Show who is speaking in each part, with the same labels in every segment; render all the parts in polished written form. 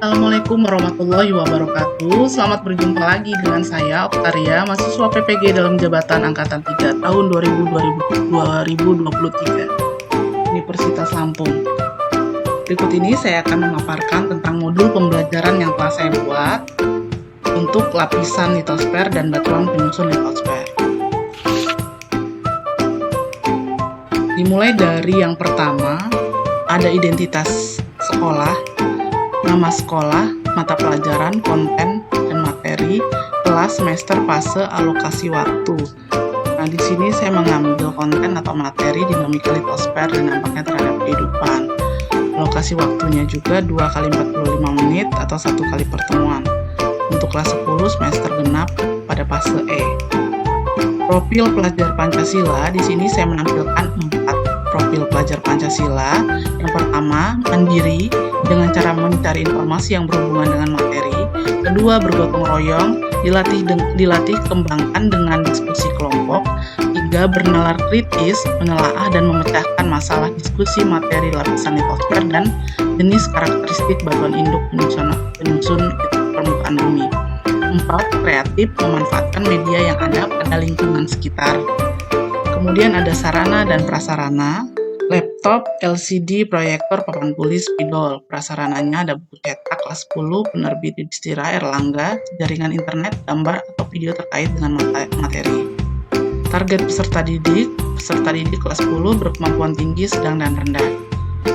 Speaker 1: Assalamualaikum warahmatullahi wabarakatuh. Selamat berjumpa lagi dengan saya, Oktaria, mahasiswa PPG dalam Jabatan Angkatan 3 tahun 2023, Universitas Lampung. Berikut ini saya akan memaparkan tentang modul pembelajaran yang telah saya buat untuk lapisan litosfer dan batuan penyusun litosfer. Dimulai dari yang pertama, ada identitas sekolah, nama sekolah, mata pelajaran, konten, dan materi, kelas, semester, fase, alokasi waktu. Nah, di sini saya mengambil konten atau materi dinamika litosfer dan dampaknya terhadap kehidupan. Alokasi waktunya juga 2 kali 45 menit atau 1 kali pertemuan. Untuk kelas 10 semester genap pada fase E. Profil pelajar Pancasila, di sini saya menampilkan 4 profil pelajar Pancasila. Yang pertama, mandiri dengan cara mencari informasi yang berhubungan dengan materi. Kedua, bergotong royong, dilatih kembangkan dengan diskusi kelompok. Tiga, bernalar kritis, menelaah dan memecahkan masalah diskusi materi lapisan litosfer dan jenis karakteristik batuan induk penyusun permukaan bumi. 4, kreatif, memanfaatkan media yang ada pada lingkungan sekitar. Kemudian ada sarana dan prasarana, laptop, LCD, proyektor, papan tulis, spidol. Prasarananya ada buku cetak kelas 10, penerbit Yudhistira Erlangga, jaringan internet, gambar atau video terkait dengan materi. Target peserta didik kelas 10 berkemampuan tinggi, sedang, dan rendah.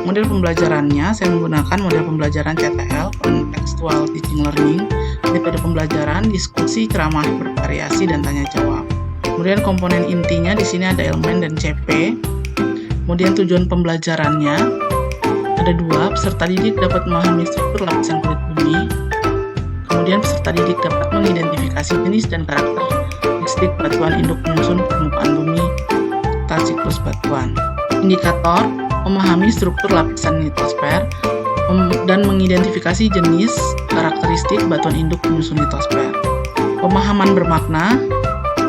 Speaker 1: Model pembelajarannya, saya menggunakan model pembelajaran CTL, Contextual Teaching Learning, metode pembelajaran, diskusi, ceramah bervariasi, dan tanya jawab. Kemudian komponen intinya di sini ada elemen dan CP. Kemudian tujuan pembelajarannya ada 2, peserta didik dapat memahami struktur lapisan kulit bumi. Kemudian peserta didik dapat mengidentifikasi jenis dan karakteristik batuan induk penyusun permukaan bumi serta siklus batuan. Indikator memahami struktur lapisan litosfer dan mengidentifikasi jenis karakteristik batuan induk penyusun litosfer. Pemahaman bermakna,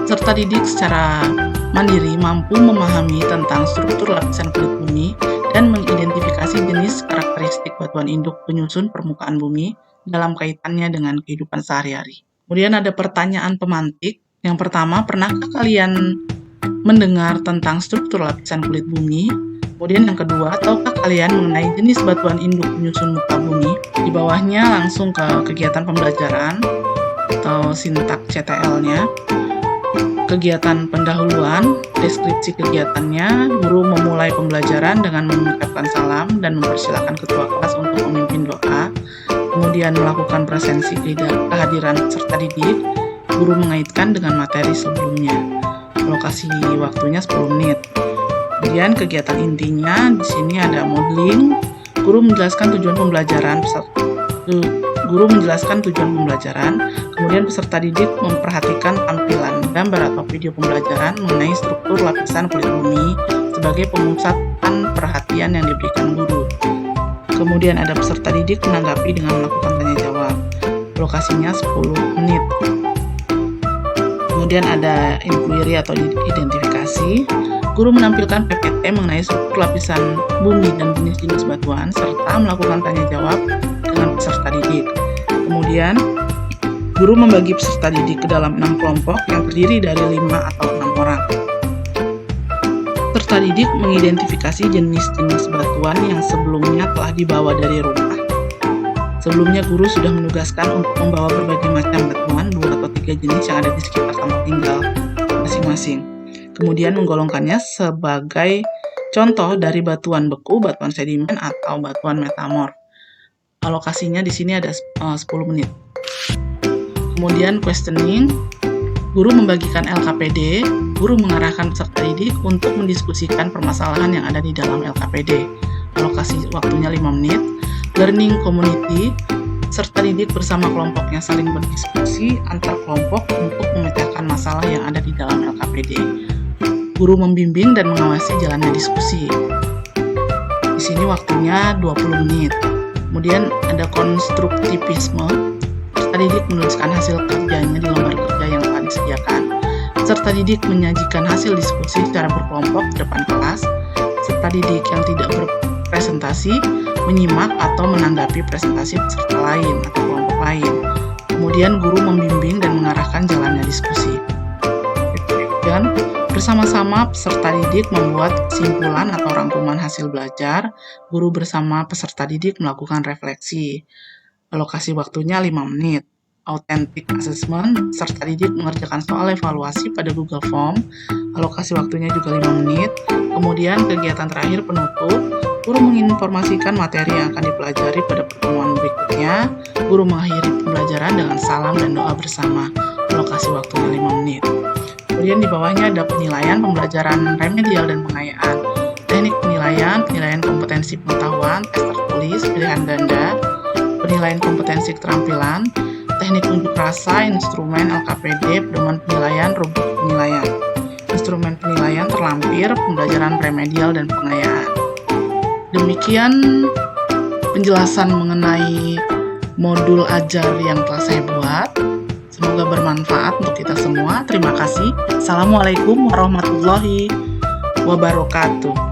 Speaker 1: peserta didik secara mandiri mampu memahami tentang struktur lapisan kulit bumi dan mengidentifikasi jenis karakteristik batuan induk penyusun permukaan bumi dalam kaitannya dengan kehidupan sehari-hari. Kemudian ada pertanyaan pemantik. Yang pertama, pernahkah kalian mendengar tentang struktur lapisan kulit bumi? Kemudian yang kedua, tahukah kalian mengenai jenis batuan induk penyusun muka bumi? Di bawahnya langsung ke kegiatan pembelajaran atau sintak CTL-nya. Kegiatan pendahuluan, deskripsi kegiatannya, guru memulai pembelajaran dengan mengucapkan salam dan mempersilakan ketua kelas untuk memimpin doa, kemudian melakukan presensi kehadiran peserta didik, guru mengaitkan dengan materi sebelumnya. Alokasi waktunya 10 menit. Kemudian kegiatan intinya, di sini ada modeling, guru menjelaskan tujuan pembelajaran, kemudian peserta didik memperhatikan tampilan gambar atau video pembelajaran mengenai struktur lapisan kulit bumi sebagai pemusatan perhatian yang diberikan guru. Kemudian ada peserta didik menanggapi dengan melakukan tanya jawab. Lokasinya 10 menit. Kemudian ada inquiry atau identifikasi. Guru menampilkan PPT mengenai struktur lapisan bumi dan jenis-jenis batuan serta melakukan tanya jawab dengan peserta didik. Kemudian guru membagi peserta didik ke dalam 6 kelompok yang terdiri dari 5 atau 6 orang. Peserta didik mengidentifikasi jenis-jenis batuan yang sebelumnya telah dibawa dari rumah. Sebelumnya guru sudah menugaskan untuk membawa berbagai macam batuan, 2 atau 3 jenis yang ada di sekitar tempat tinggal masing-masing. Kemudian menggolongkannya sebagai contoh dari batuan beku, batuan sedimen, atau batuan metamorf. Alokasinya di sini ada 10 menit. Kemudian questioning, guru membagikan LKPD, guru mengarahkan peserta didik untuk mendiskusikan permasalahan yang ada di dalam LKPD. Alokasi waktunya 5 menit. Learning community, peserta didik bersama kelompoknya saling berdiskusi antar kelompok untuk memecahkan masalah yang ada di dalam LKPD. Guru membimbing dan mengawasi jalannya diskusi. Di sini waktunya 20 menit. Kemudian ada konstruktivisme, peserta didik menuliskan hasil kerjanya di lembar kerja yang telah disediakan. Peserta didik menyajikan hasil diskusi secara berkelompok di depan kelas. Peserta didik yang tidak presentasi, menyimak atau menanggapi presentasi peserta lain atau kelompok lain. Kemudian guru membimbing dan mengarahkan jalannya diskusi. Dan bersama-sama peserta didik membuat kesimpulan atau rangkuman hasil belajar. Guru bersama peserta didik melakukan refleksi. Alokasi waktunya 5 menit. Authentic assessment, peserta didik mengerjakan soal evaluasi pada Google Form. Alokasi waktunya juga 5 menit. Kemudian kegiatan terakhir penutup. Guru menginformasikan materi yang akan dipelajari pada pertemuan berikutnya. Guru mengakhiri pembelajaran dengan salam dan doa bersama. Alokasi waktunya 5 menit. Kemudian di bawahnya ada penilaian pembelajaran remedial dan pengayaan. Teknik penilaian, penilaian kompetensi pengetahuan, tes tertulis, pilihan ganda, penilaian kompetensi keterampilan, teknik unjuk rasa, instrumen LKPD, pedoman penilaian, rubrik penilaian. Instrumen penilaian terlampir, pembelajaran remedial dan pengayaan. Demikian penjelasan mengenai modul ajar yang telah saya buat. Semoga bermanfaat untuk kita semua. Terima kasih. Assalamualaikum warahmatullahi wabarakatuh.